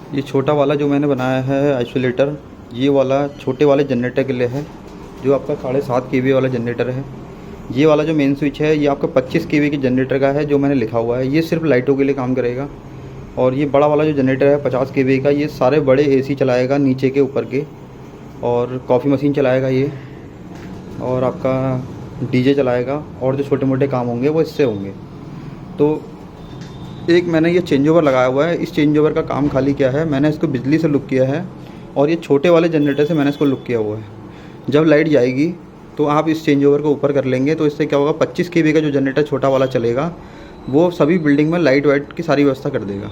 ये छोटा वाला जो मैंने बनाया है आइसोलेटर, ये वाला छोटे वाले जनरेटर के लिए है, जो आपका 7.5 kV वाला जनरेटर है। ये वाला जो मेन स्विच है ये आपका 25 kV के जनरेटर का है, जो मैंने लिखा हुआ है। ये सिर्फ लाइटों के लिए काम करेगा। और ये बड़ा वाला जो जनरेटर है 50 kV का, ये सारे बड़े AC चलाएगा, नीचे के ऊपर के, और कॉफ़ी मशीन चलाएगा ये, और आपका DJ चलाएगा, और जो छोटे मोटे काम होंगे वो इससे होंगे। तो एक मैंने ये चेंज ओवर लगाया हुआ है। इस चेंज ओवर का काम खाली क्या है, मैंने इसको बिजली से लुक किया है, और ये छोटे वाले जनरेटर से मैंने इसको लुक किया हुआ है। जब लाइट जाएगी तो आप इस चेंज ओवर को ऊपर कर लेंगे, तो इससे क्या होगा, 25 kV का जो जनरेटर छोटा वाला चलेगा वो सभी बिल्डिंग में लाइट वाइट की सारी व्यवस्था कर देगा।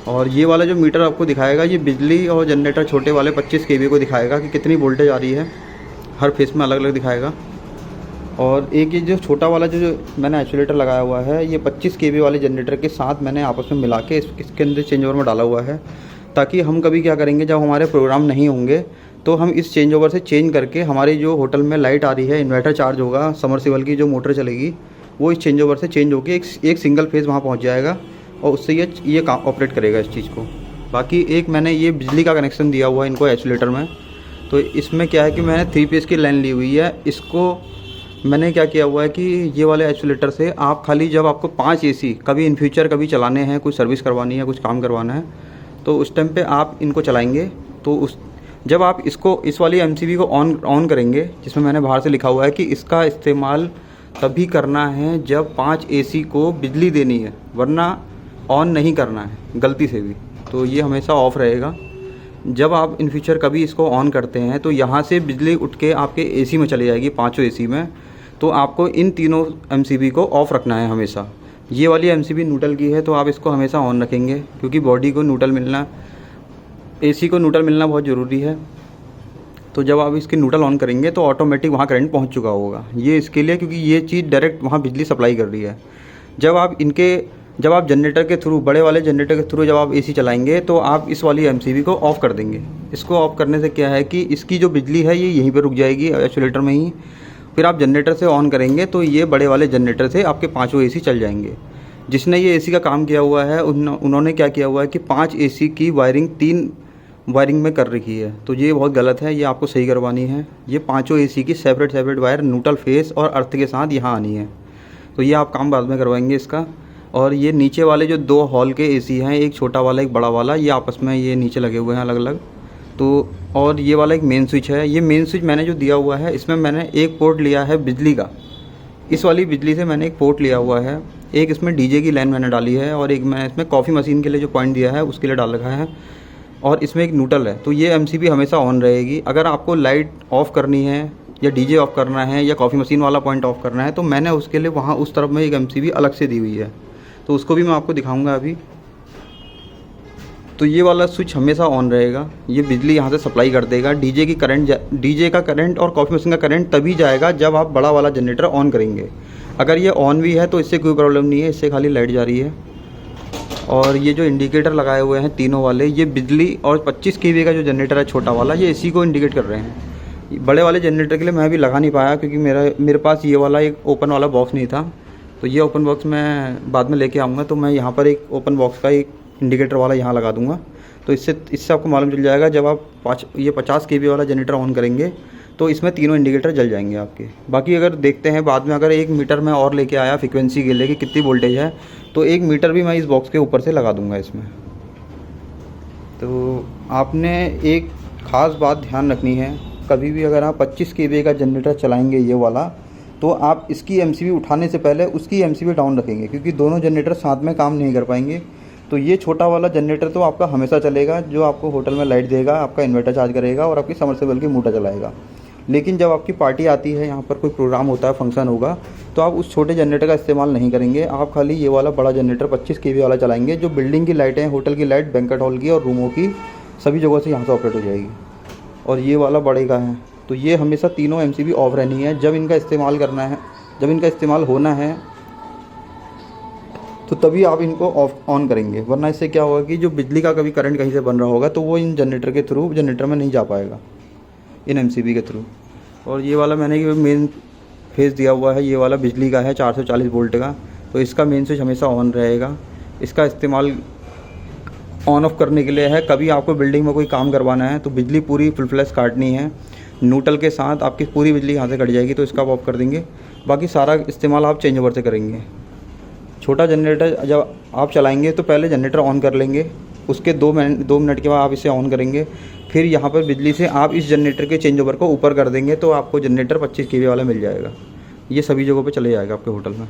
और ये वाला जो मीटर आपको दिखाएगा, ये बिजली और जनरेटर छोटे वाले 25 kV को दिखाएगा कि कितनी वोल्टेज आ रही है, हर फेस में अलग अलग दिखाएगा। और एक ये जो छोटा वाला जो मैंने आइसोलेटर लगाया हुआ है, ये 25 kV वाले जनरेटर के साथ मैंने आपस में मिला के इसके अंदर चेंज ओवर में डाला हुआ है, ताकि हम कभी क्या करेंगे, जब हमारे प्रोग्राम नहीं होंगे तो हम इस चेंज ओवर से चेंज करके हमारी जो होटल में लाइट आ रही है, इन्वर्टर चार्ज होगा, समरसीबल की जो मोटर चलेगी वो इस चेंज ओवर से चेंज होकर एक सिंगल फेज़ वहाँ पहुँच जाएगा, और उससे ये काम ऑपरेट करेगा इस चीज़ को। बाकी एक मैंने ये बिजली का कनेक्शन दिया हुआ है इनको आइसोलेटर में। तो इसमें क्या है कि मैंने 3 फेज़ की लाइन ली हुई है। इसको मैंने क्या किया हुआ है कि ये वाले आइसोलेटर से आप खाली जब आपको 5 AC कभी इन फ्यूचर कभी चलाने हैं, कुछ सर्विस करवानी है, कुछ काम करवाना है, तो उस टाइम पे आप इनको चलाएंगे। तो जब आप इस वाली MCB को ऑन करेंगे, जिसमें मैंने बाहर से लिखा हुआ है कि इसका इस्तेमाल तभी करना है जब 5 AC को बिजली देनी है, वरना ऑन नहीं करना है गलती से भी। तो ये हमेशा ऑफ़ रहेगा। जब आप इन फ्यूचर कभी इसको ऑन करते हैं तो यहाँ से बिजली उठ के आपके AC में चली जाएगी, 5 AC में। तो आपको इन तीनों MCB को ऑफ़ रखना है हमेशा। ये वाली MCB न्यूट्रल की है, तो आप इसको हमेशा ऑन रखेंगे, क्योंकि बॉडी को न्यूट्रल मिलना, AC को न्यूट्रल मिलना बहुत ज़रूरी है। तो जब आप इसकी न्यूट्रल ऑन करेंगे तो ऑटोमेटिक वहाँ करंट पहुँच चुका होगा। ये इसके लिए, क्योंकि ये चीज़ डायरेक्ट वहाँ बिजली सप्लाई कर रही है। जब आप जनरेटर के थ्रू, बड़े वाले जनरेटर के थ्रू जब आप AC चलाएंगे, तो आप इस वाली MCB को ऑफ़ कर देंगे। इसको ऑफ़ करने से क्या है कि इसकी जो बिजली है ये यहीं पे रुक जाएगी आइसोलेटर में ही। फिर आप जनरेटर से ऑन करेंगे तो ये बड़े वाले जनरेटर से आपके 5 AC चल जाएंगे। जिसने ये AC का काम किया हुआ है उन्होंने क्या किया हुआ है कि 5 AC की वायरिंग 3 वायरिंग में कर रखी है। तो ये बहुत गलत है, ये आपको सही करवानी है। ये 5 AC की सेपरेट वायर न्यूट्रल फेस और अर्थ के साथ यहाँ आनी है। तो ये आप काम बाद में करवाएंगे इसका। और ये नीचे वाले जो 2 हॉल के AC हैं, एक छोटा वाला एक बड़ा वाला, ये आपस में ये नीचे लगे हुए हैं अलग अलग। तो और ये वाला एक मेन स्विच है। ये मेन स्विच मैंने जो दिया हुआ है, इसमें मैंने एक पोर्ट लिया है बिजली का। इस वाली बिजली से मैंने एक पोर्ट लिया हुआ है। एक इसमें DJ की लाइन मैंने डाली है, और एक मैंने इसमें कॉफ़ी मशीन के लिए जो पॉइंट दिया है उसके लिए डाल रखा है, और इसमें एक न्यूट्रल है। तो ये MCB हमेशा ऑन रहेगी। अगर आपको लाइट ऑफ़ करनी है, या DJ ऑफ़ करना है, या कॉफ़ी मशीन वाला पॉइंट ऑफ़ करना है, तो मैंने उसके लिए वहाँ उस तरफ में एक MCB अलग से दी हुई है, तो उसको भी मैं आपको दिखाऊंगा अभी। तो ये वाला स्विच हमेशा ऑन रहेगा। ये बिजली यहाँ से सप्लाई कर देगा। DJ का करंट और कॉफ़ी मशीन का करंट तभी जाएगा जब आप बड़ा वाला जनरेटर ऑन करेंगे। अगर ये ऑन भी है तो इससे कोई प्रॉब्लम नहीं है, इससे खाली लाइट जा रही है। और ये जो इंडिकेटर लगाए हुए हैं तीनों वाले, ये बिजली और 25 kV का जो जनरेटर है छोटा वाला, ये AC को इंडिकेट कर रहे हैं। बड़े वाले जनरेटर के लिए मैं अभी लगा नहीं पाया, क्योंकि मेरे पास ये वाला एक ओपन वाला बॉक्स नहीं था। तो ये ओपन बॉक्स मैं बाद में लेके आऊँगा, तो मैं यहाँ पर एक ओपन बॉक्स का एक इंडिकेटर वाला यहाँ लगा दूँगा। तो इससे आपको मालूम चल जाएगा, जब आप 50 kV वाला जनरेटर ऑन करेंगे तो इसमें तीनों इंडिकेटर जल जाएंगे आपके। बाकी अगर देखते हैं बाद में, अगर 1 मीटर मैं और लेके आया फ्रीक्वेंसी के लिए कि कितनी वोल्टेज है, तो 1 मीटर भी मैं इस बॉक्स के ऊपर से लगा दूँगा इसमें। तो आपने एक ख़ास बात ध्यान रखनी है, कभी भी अगर आप 25 kV का जनरेटर चलाएँगे ये वाला, तो आप इसकी MCB उठाने से पहले उसकी MCB डाउन रखेंगे, क्योंकि दोनों जनरेटर साथ में काम नहीं कर पाएंगे। तो ये छोटा वाला जनरेटर तो आपका हमेशा चलेगा, जो आपको होटल में लाइट देगा, आपका इन्वर्टर चार्ज करेगा, और आपकी समरसेबल की मोटर चलाएगा। लेकिन जब आपकी पार्टी आती है, यहाँ पर कोई प्रोग्राम होता है, फंक्शन होगा, तो आप उस छोटे जनरेटर का इस्तेमाल नहीं करेंगे। आप खाली ये वाला बड़ा जनरेटर 25 kV वाला चलाएँगे, जो बिल्डिंग की लाइटें, होटल की लाइट, बैंक्वेट हॉल की और रूमों की सभी जगहों से यहाँ से ऑपरेट हो जाएगी। और ये वाला बड़े का है। तो ये हमेशा तीनों MCB ऑफ रहनी है। जब इनका इस्तेमाल करना है, जब इनका इस्तेमाल होना है, तो तभी आप इनको ऑन करेंगे, वरना इससे क्या होगा कि जो बिजली का कभी करंट कहीं से बन रहा होगा तो वो इन जनरेटर के थ्रू जनरेटर में नहीं जा पाएगा, इन MCB के थ्रू। और ये वाला मैंने मेन फेस दिया हुआ है, ये वाला बिजली का है 440 वोल्ट का। तो इसका मेन स्विच हमेशा ऑन रहेगा। इसका इस्तेमाल ऑन ऑफ करने के लिए है। कभी आपको बिल्डिंग में कोई काम करवाना है तो बिजली पूरी फुल फ्लैश काटनी है, न्यूट्रल के साथ आपकी पूरी बिजली यहाँ से कट जाएगी, तो इसका आप ऑफ कर देंगे। बाकी सारा इस्तेमाल आप चेंज ओवर से करेंगे। छोटा जनरेटर जब आप चलाएंगे तो पहले जनरेटर ऑन कर लेंगे, उसके 2 मिनट के बाद आप इसे ऑन करेंगे। फिर यहाँ पर बिजली से आप इस जनरेटर के चेंज ओवर को ऊपर कर देंगे, तो आपको जनरेटर 25 kV वाला मिल जाएगा। ये सभी जगहों पे चले जाएगा आपके होटल में।